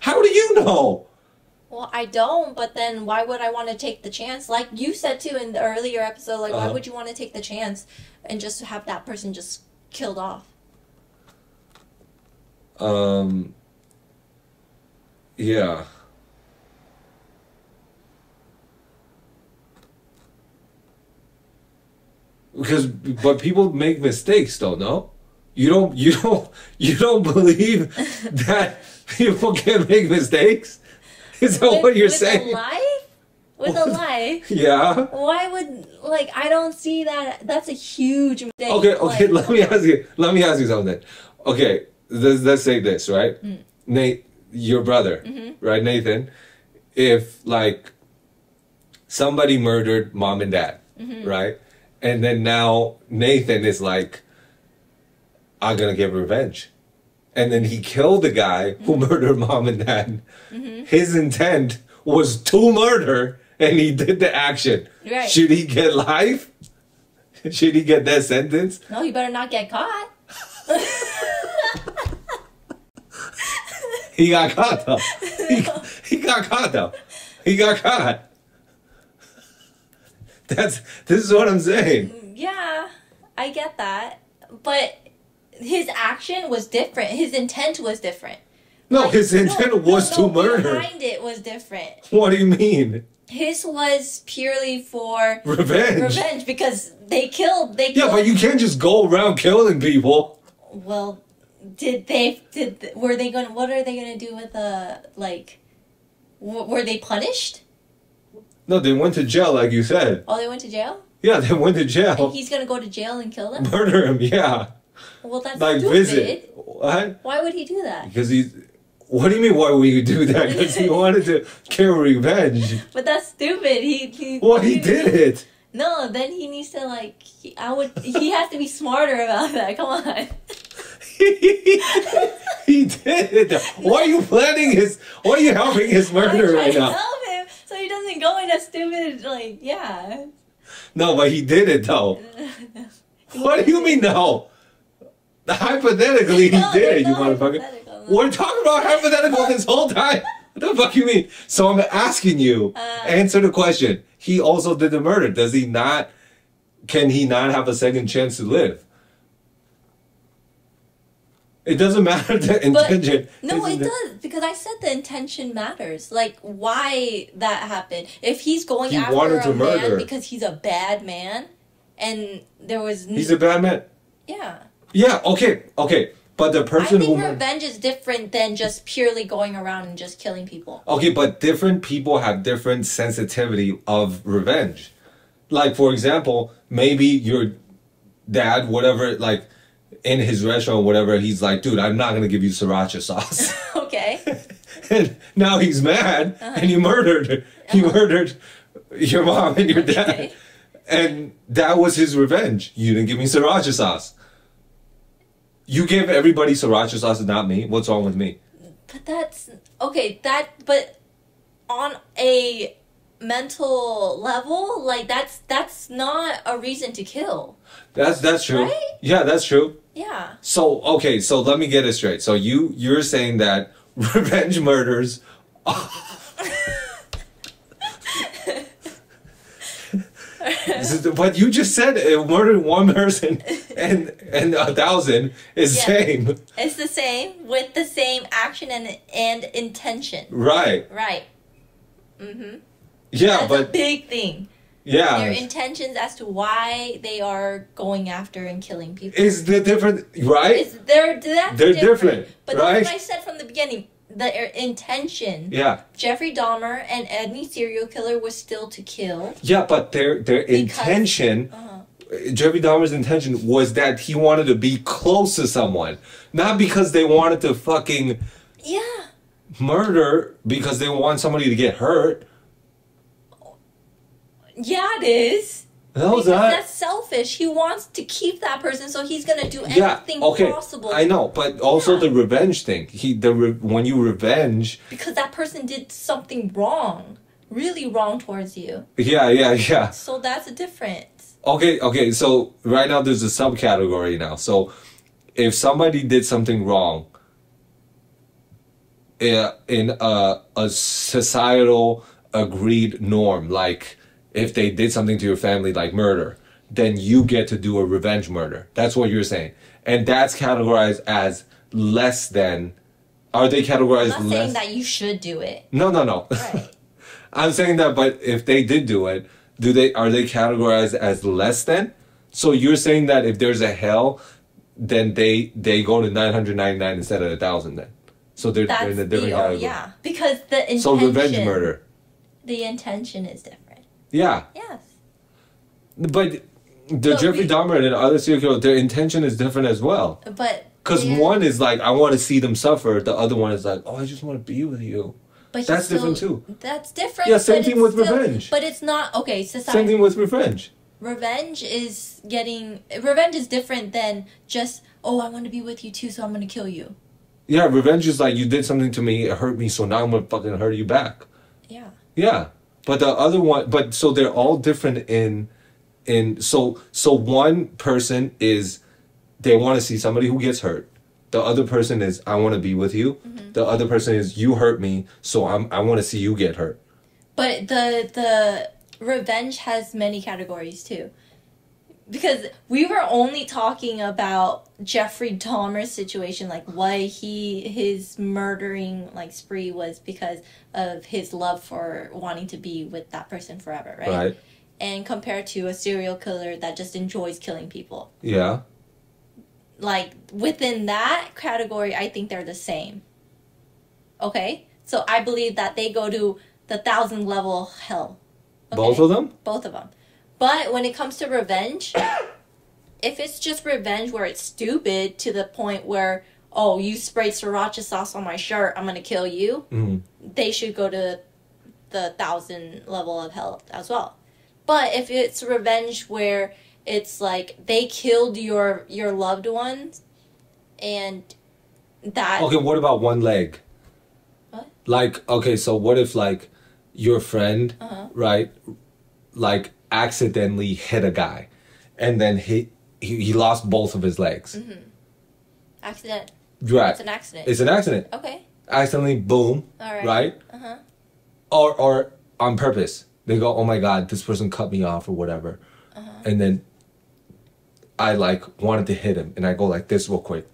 How do you know? Well, I don't, but then why would I want to take the chance? Like you said too in the earlier episode, like why would you want to take the chance and just have that person just killed off? Yeah. But people make mistakes though, no? You don't believe that people can make mistakes? Is that what you're saying? With a life? With a life? Yeah. Why would, like, I don't see that. That's a huge mistake. Okay, like, let me ask you something. Okay, let's say this, right? Nate, your brother, right, Nathan? If, like, somebody murdered mom and dad, right? And then now Nathan is like, I'm gonna get revenge. And then he killed the guy who murdered mom and dad. His intent was to murder, and he did the action. Right. Should he get life? Should he get that sentence? No, you better not get caught. He got caught though. He got caught though. He got caught. This is what I'm saying. Yeah, I get that. But his action was different. His intent was different. No, like, his intent was to murder. Behind it was different. What do you mean? His was purely for revenge. Revenge because they killed. Yeah, but you can't just go around killing people. Well, were they going? What are they going to do with were they punished? No, they went to jail, like you said. Oh, they went to jail? Yeah, they went to jail. And he's going to go to jail and kill them? Murder him, yeah. Well, that's like stupid. Visit. What? Why would he do that? Because he's... What do you mean, why would you do that? Because he wanted to kill revenge. But that's stupid. He did it. No, then he needs to, like... He has to be smarter about that. Come on. He did it. Why are you planning his... Why are you helping his murder right now? Help him so he doesn't go in a stupid, like, yeah. No, but he did it, though. What do you mean, no? Hypothetically, he did it, you motherfucker. We're talking about hypothetical this whole time. What the fuck you mean? So I'm asking you, answer the question. He also did the murder. Does he not... Can he not have a second chance to live? It doesn't matter the intention. No, it does. Because I said the intention matters. Like, why that happened. If he's going after a man because he's a bad man, and there was... He's a bad man? Yeah. Yeah, okay. But the person who... I think revenge is different than just purely going around and just killing people. Okay, but different people have different sensitivity of revenge. Like, for example, maybe your dad, whatever, like... in his restaurant or whatever, he's like, dude, I'm not going to give you sriracha sauce. Okay. And now he's mad, and he murdered your mom and your dad. Okay. And that was his revenge. You didn't give me sriracha sauce. You gave everybody sriracha sauce and not me? What's wrong with me? But that's... Okay, but on a mental level, like, that's not a reason to kill. That's true. Right? Yeah, that's true. Yeah. So, okay, so let me get it straight. So you're saying that revenge murders... But you just said murdering one person and 1,000 is the same. It's the same with the same action and intention. Right. Right. Mm-hmm. Yeah, That's but... a big thing. Yeah. Their intentions as to why they are going after and killing people. Is the different... Right? They're different. But right? that's what I said from the beginning. The intention. Yeah. Jeffrey Dahmer and any serial killer was still to kill. Yeah, but their intention... Jeffrey Dahmer's intention was that he wanted to be close to someone. Not because they wanted to fucking... Yeah. Murder because they want somebody to get hurt. Yeah, it is. No, it's not. That's selfish. He wants to keep that person, so he's gonna do anything possible. I know, but also the revenge thing. When you revenge, because that person did something wrong, really wrong towards you. Yeah. So that's a difference. Okay. So right now there's a subcategory now. So if somebody did something wrong in a societal agreed norm, like if they did something to your family like murder, then you get to do a revenge murder. That's what you're saying. And that's categorized as less than... Are they categorized less? I'm not saying that you should do it. No. Right. I'm saying that, but if they did do it, are they categorized as less than? So you're saying that if there's a hell, then they go to 999 instead of 1,000 then. So they're in a different category. Yeah, because the intention... So revenge murder. The intention is different. Yeah. Yes. But Jeffrey Dahmer and other serial killers, their intention is different as well. But... Because one is like, I want to see them suffer. The other one is like, oh, I just want to be with you. But that's different too. That's different. Yeah, same thing with revenge. But it's not... Okay, society... Same thing with revenge. Revenge is different than just, oh, I want to be with you too, so I'm going to kill you. Yeah, revenge is like, you did something to me, it hurt me, so now I'm going to fucking hurt you back. Yeah. Yeah. But the other one, so they're all different so one person is, they want to see somebody who gets hurt. The other person is, I want to be with you. Mm-hmm. The other person is, you hurt me, so I want to see you get hurt. But the revenge has many categories too. Because we were only talking about Jeffrey Dahmer's situation, like why his murdering spree was because of his love for wanting to be with that person forever, right? Right. And compared to a serial killer that just enjoys killing people. Yeah. Like within that category, I think they're the same. Okay? So I believe that they go to the 1,000 level hell. Okay? Both of them? Both of them. But when it comes to revenge, if it's just revenge where it's stupid to the point where, oh, you sprayed sriracha sauce on my shirt, I'm going to kill you, they should go to the 1,000 level of hell as well. But if it's revenge where it's like they killed your loved ones and that... Okay, what about one leg? What? Like, okay, so what if, like, your friend, right, like, accidentally hit a guy, and then he lost both of his legs. Mm-hmm. Accident. Right. It's an accident. It's an accident. Okay. Accidentally, boom. All right. Right. Or on purpose. They go, oh my God, this person cut me off or whatever, and then I wanted to hit him, and I go like this real quick,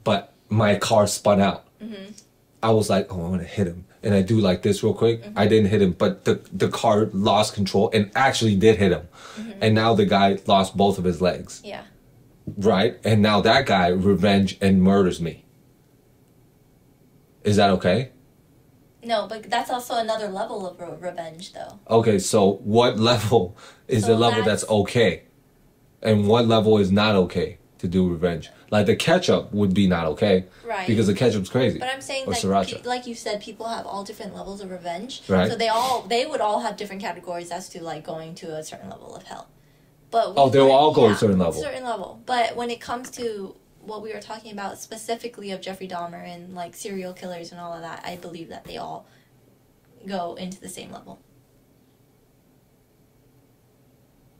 but my car spun out. I was like, oh, I want to hit him. And I do like this real quick. I didn't hit him, but the car lost control and actually did hit him. And now the guy lost both of his legs. Yeah. Right? And now that guy revenge and murders me. Is that okay? No, but that's also another level of revenge, though. Okay, so what level is the level that's okay? And what level is not okay to do revenge? Like the ketchup would be not okay. Right. Because the ketchup's crazy. But I'm saying, like you said, people have all different levels of revenge. Right. So they would all have different categories as to going to a certain level of hell. But they'll all go to a certain level. Certain level. But when it comes to what we were talking about specifically of Jeffrey Dahmer and serial killers and all of that, I believe that they all go into the same level.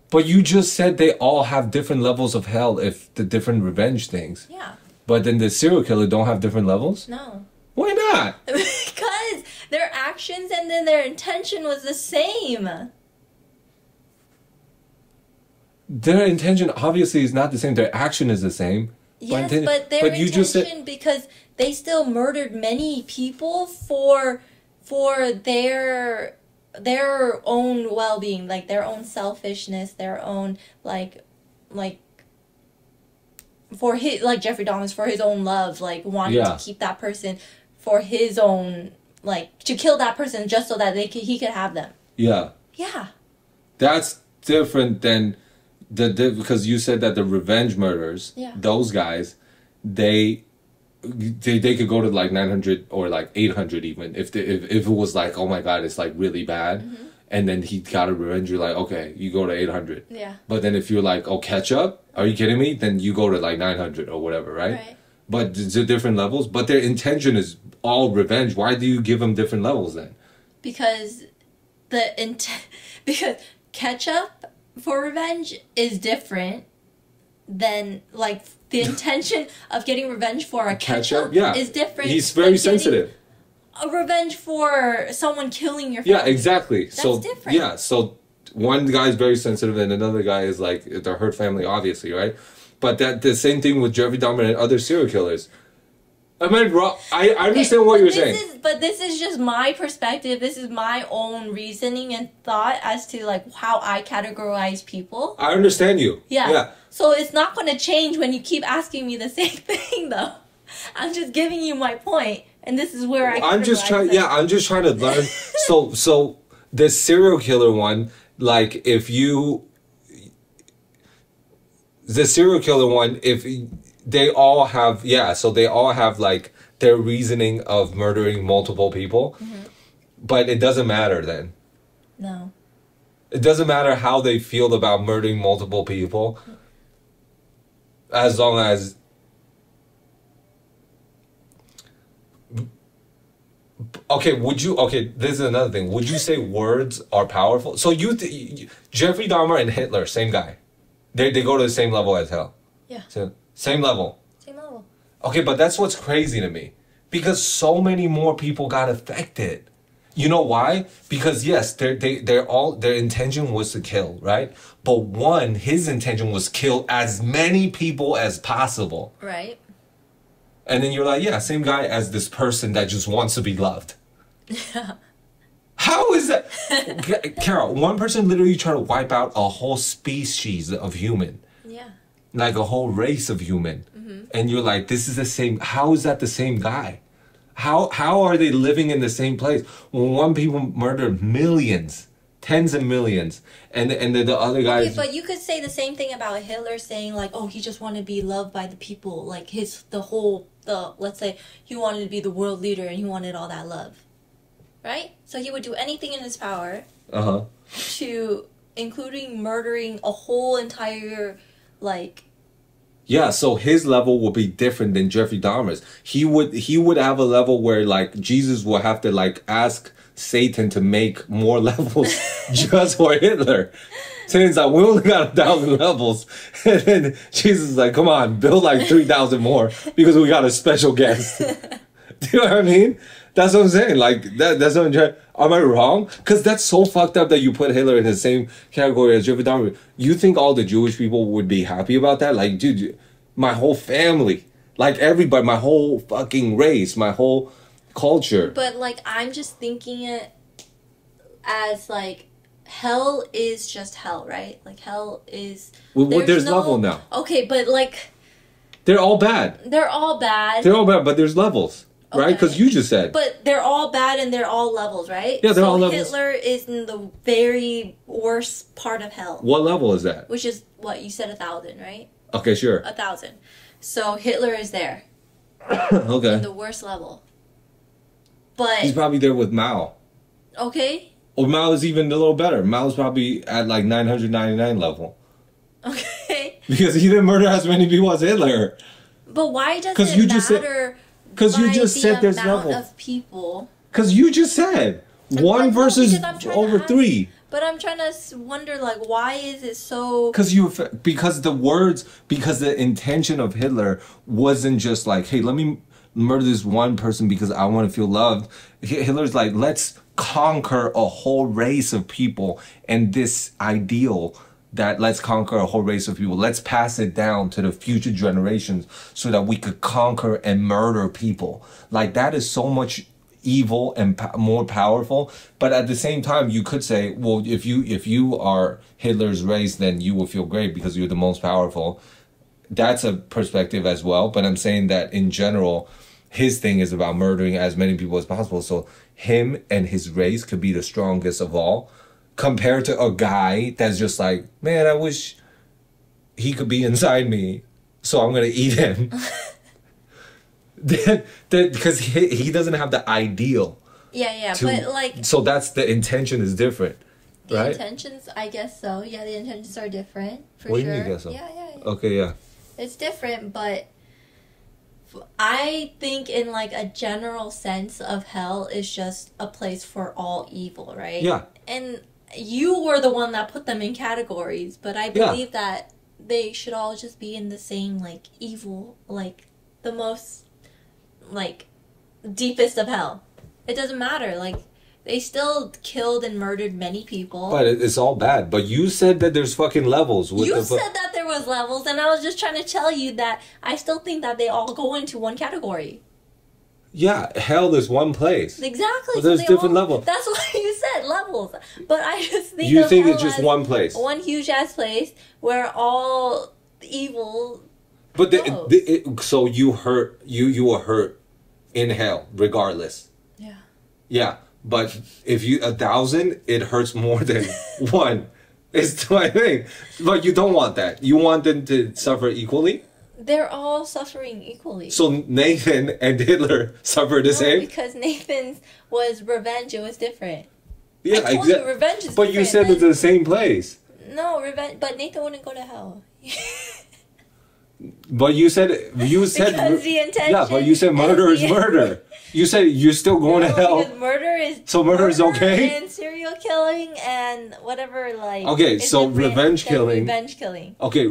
But you just said they all have different levels of hell if the different revenge things. Yeah. But then the serial killer don't have different levels? No. Why not? Because their actions and then their intention was the same. Their intention obviously is not the same. Their action is the same. Yes, but their intention, because they still murdered many people for their own well-being, their own selfishness, their own for his Jeffrey Dahmer's, for his own love, wanting to keep that person for his own, to kill that person just so that he could have them. Yeah. Yeah. That's different than because you said that the revenge murders, those guys, they could go to 900 or 800 even if it was oh my God, it's really bad, and then he got a revenge, you're okay, you go to 800. Yeah. But then if you're oh, ketchup, are you kidding me? Then you go to 900 or whatever, right? Right. But they're different levels. But their intention is all revenge. Why do you give them different levels then? Because because ketchup for revenge is different than the intention of getting revenge for a ketchup is different. He's very sensitive. A revenge for someone killing your family. Yeah, exactly. That's different. Yeah, so one guy is very sensitive and another guy is the hurt family, obviously, right? But the same thing with Jeffrey Dahmer and other serial killers. Am I wrong? I understand what you're saying. But this is just my perspective. This is my own reasoning and thought as to like how I categorize people. I understand you. Yeah. So it's not going to change when you keep asking me the same thing, though. I'm just giving you my point, and this is where I'm just trying. Yeah, I'm just trying to learn. So the serial killer one, like if they all have, so they all have like their reasoning of murdering multiple people, but it doesn't matter then. No. It doesn't matter how they feel about murdering multiple people, as long as. Okay, this is another thing. Would you say words are powerful? So Jeffrey Dahmer and Hitler, same guy. They go to the same level as hell. Yeah. So, same level. Same level. Okay, but that's what's crazy to me. Because so many more people got affected. You know why? Because yes, their intention was to kill, right? But his intention was kill as many people as possible. Right. And then you're like, yeah, same guy as this person that just wants to be loved. How is that? Carol, one person literally tried to wipe out a whole species of human. Yeah. Like a whole race of human. And you're like, this is the same. How is that the same guy? How are they living in the same place? When one people murdered millions, tens of millions, and the other guys. Okay, but you could say the same thing about Hitler, saying like, oh, he just wanted to be loved by the people. Like let's say he wanted to be the world leader and he wanted all that love. Right? So he would do anything in his power to, including murdering a whole entire, like... Yeah, so his level will be different than Jeffrey Dahmer's. He would have a level where, like, Jesus will have to, like, ask Satan to make more levels just for Hitler. Satan's like, we only got 1,000 levels. And then Jesus is like, come on, build like 3,000 more because we got a special guest. Do you know what I mean? That's what I'm saying. Like, that's what I'm trying. Am I wrong? Because that's so fucked up that you put Hitler in the same category as Jeffrey Dahmer. You think all the Jewish people would be happy about that? Like, dude, my whole family, like everybody, my whole fucking race, my whole culture. But, like, I'm just thinking it as, like, hell is just hell, right? Like, hell is... Well, there's level now. Okay, but, like... They're all bad. They're all bad. They're all bad, but there's levels. Okay. Right? Because you just said. But they're all bad and they're all levels, right? Yeah, they're all levels. Hitler is in the very worst part of hell. What level is that? Which is, what, you said 1,000, right? Okay, sure. 1,000. So Hitler is there. Okay. In the worst level. But... he's probably there with Mao. Okay. Or Mao is even a little better. Mao's probably at like 999 level. Okay. Because he didn't murder as many people as Hitler. But why does it matter... Because you just said there's level of people. Because you just said one versus over 3. But I'm trying to wonder, like, why is it so? Because the intention of Hitler wasn't just like, hey, let me murder this one person because I want to feel loved. Hitler's like, let's conquer a whole race of people, and this ideal that let's conquer a whole race of people. Let's pass it down to the future generations so that we could conquer and murder people. Like, that is so much evil and more powerful. But at the same time, you could say, well, if you are Hitler's race, then you will feel great because you're the most powerful. That's a perspective as well. But I'm saying that in general, his thing is about murdering as many people as possible. So him and his race could be the strongest of all, compared to a guy that's just like, man, I wish he could be inside me, so I'm gonna eat him. Because he doesn't have the ideal. Yeah, but like... So that's the intention is different, right? The intentions, I guess so. Yeah, the intentions are different, for sure. What do you mean, guess so? Yeah. Okay, yeah. It's different, but... I think in like a general sense of hell is just a place for all evil, right? Yeah. And you were the one that put them in categories, but I believe that they should all just be in the same, like, evil, like, the most, like, deepest of hell. It doesn't matter, like, they still killed and murdered many people. But it's all bad. But you said that there's fucking levels. You said that there was levels, and I was just trying to tell you that I still think that they all go into one category. Yeah, hell is one place. Exactly. But there's different levels. That's why you said levels. But I just think you of think hell it's just as one place. one huge ass place where all evil. But so you were hurt in hell regardless. Yeah. Yeah, but if you 1,000, it hurts more than one. It's my thing. But you don't want that. You want them to suffer equally. They're all suffering equally. So Nathan and Hitler suffer the same? Because Nathan's was revenge. It was different. Yeah, I told you revenge is but different. you said it's the same place. No, revenge. But Nathan wouldn't go to hell. But you said because the intention. Yeah, but you said murder is murder. You said you're still going to hell. Murder is okay. And serial killing and whatever Okay, so revenge killing. Revenge killing. Okay.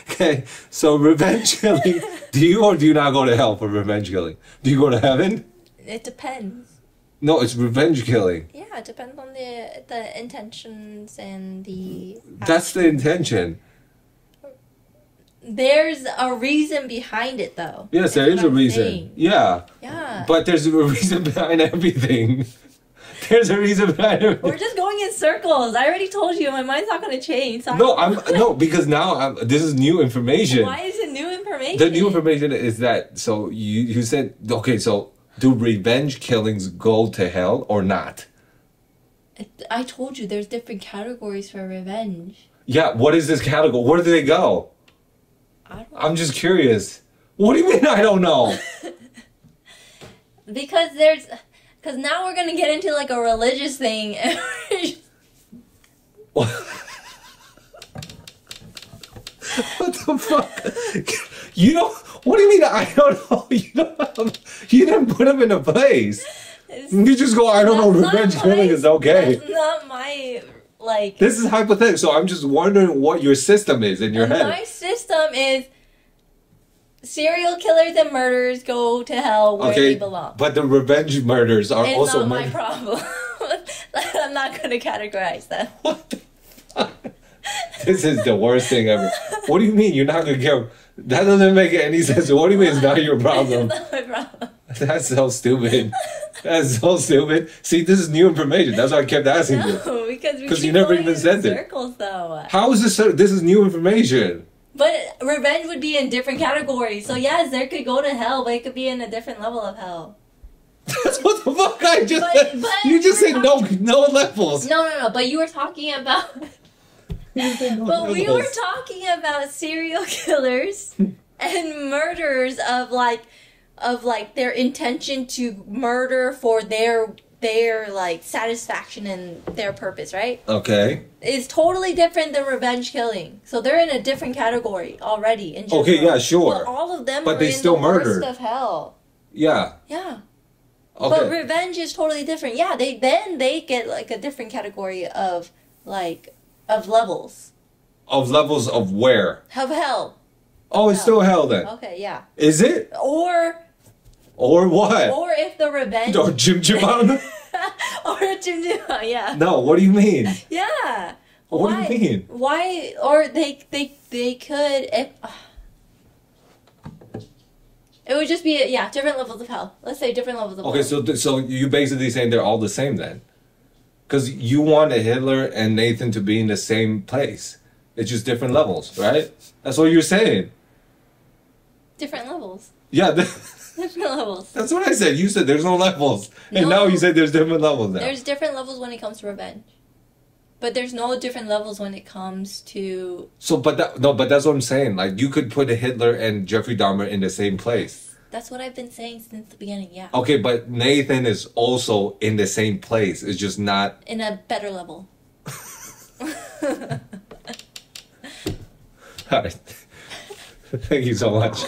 Okay, so revenge killing. Do you or do you not go to hell for revenge killing? Do you go to heaven? It depends. No, it's revenge killing. Yeah, it depends on the intentions and the. That's the intention. There's a reason behind it, though. Yes, there is a reason. Saying. Yeah. Yeah. But there's a reason behind everything. There's a reason behind everything. We're just going in circles. I already told you, my mind's not going to change. So No, because now this is new information. Why is it new information? The new information is that, so you said, okay, so do revenge killings go to hell or not? I told you there's different categories for revenge. Yeah, what is this category? Where do they go? I'm just curious. What do you mean I don't know? Because now we're going to get into like a religious thing. What the fuck? What do you mean I don't know? You didn't put them in a place. You just go, I don't know, revenge killing is okay. That's not my, This is hypothetical, so I'm just wondering what your system is in your head. My system is serial killers and murderers go to hell where they belong. But the revenge murders are it's also not my problem. I'm not going to categorize them. What the fuck? This is the worst thing ever. What do you mean you're not going to care? That doesn't make any sense. What do you mean it's not your problem? It's not my problem. That's so stupid. That's so stupid. See, this is new information. That's why I kept asking you. No, because you never even said it. Circles, though. How is this? This is new information. But revenge would be in different categories. So yes, there could go to hell, but it could be in a different level of hell. That's what the fuck I just said. You just said no levels. No. But you were talking about. But we were talking about serial killers and murderers of their intention to murder for their satisfaction and their purpose, right? Okay. It's totally different than revenge killing. So they're in a different category already. In general. Okay, yeah, sure. But all of them but are they in still the murdered. worst of hell. Yeah. Yeah. Okay. But revenge is totally different. Yeah, they get like a different category of levels. Of levels of where? Of hell. Oh, it's still hell then. Okay, yeah. Is it? Or what? Or if the revenge. Or Jim Jim. Or Jim Jim, yeah. No, what do you mean? Yeah. What do you mean? Why? Or they could if. It would just be different levels of hell. Let's say different levels of hell. Okay, so you basically saying they're all the same then? Because you wanted Hitler and Nathan to be in the same place. It's just different levels, right? That's what you're saying. Different levels. Yeah. Different levels. That's what I said. You said there's no levels. And now you said there's different levels now. There's different levels when it comes to revenge. But there's no different levels when it comes to... But that's what I'm saying. Like, you could put Hitler and Jeffrey Dahmer in the same place. That's what I've been saying since the beginning, yeah. Okay, but Nathan is also in the same place. It's just not... In a better level. All right. Thank you so much.